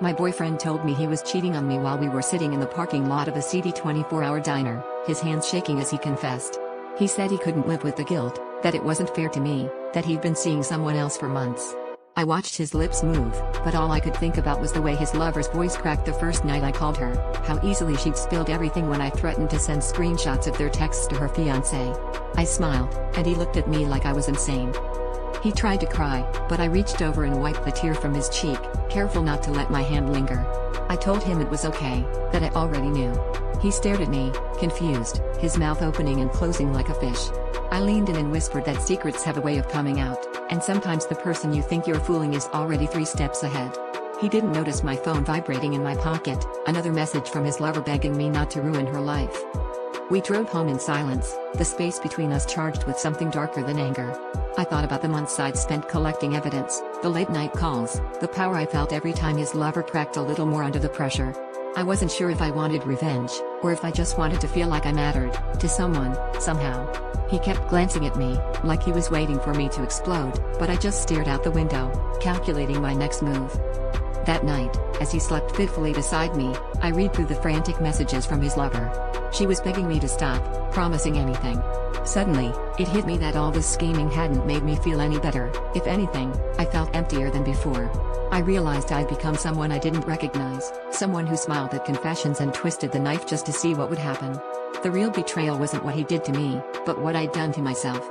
My boyfriend told me he was cheating on me while we were sitting in the parking lot of a seedy 24-hour diner, his hands shaking as he confessed. He said he couldn't live with the guilt, that it wasn't fair to me, that he'd been seeing someone else for months. I watched his lips move, but all I could think about was the way his lover's voice cracked the first night I called her, how easily she'd spilled everything when I threatened to send screenshots of their texts to her fiancé. I smiled, and he looked at me like I was insane. He tried to cry, but I reached over and wiped the tear from his cheek, careful not to let my hand linger. I told him it was okay, that I already knew. He stared at me, confused, his mouth opening and closing like a fish. I leaned in and whispered that secrets have a way of coming out, and sometimes the person you think you're fooling is already 3 steps ahead. He didn't notice my phone vibrating in my pocket, another message from his lover begging me not to ruin her life. We drove home in silence, the space between us charged with something darker than anger. I thought about the months I'd spent collecting evidence, the late-night calls, the power I felt every time his lover cracked a little more under the pressure. I wasn't sure if I wanted revenge, or if I just wanted to feel like I mattered, to someone, somehow. He kept glancing at me, like he was waiting for me to explode, but I just stared out the window, calculating my next move. That night, as he slept fitfully beside me, I read through the frantic messages from his lover. She was begging me to stop, promising anything. Suddenly, it hit me that all this scheming hadn't made me feel any better. If anything, I felt emptier than before. I realized I'd become someone I didn't recognize, someone who smiled at confessions and twisted the knife just to see what would happen. The real betrayal wasn't what he did to me, but what I'd done to myself.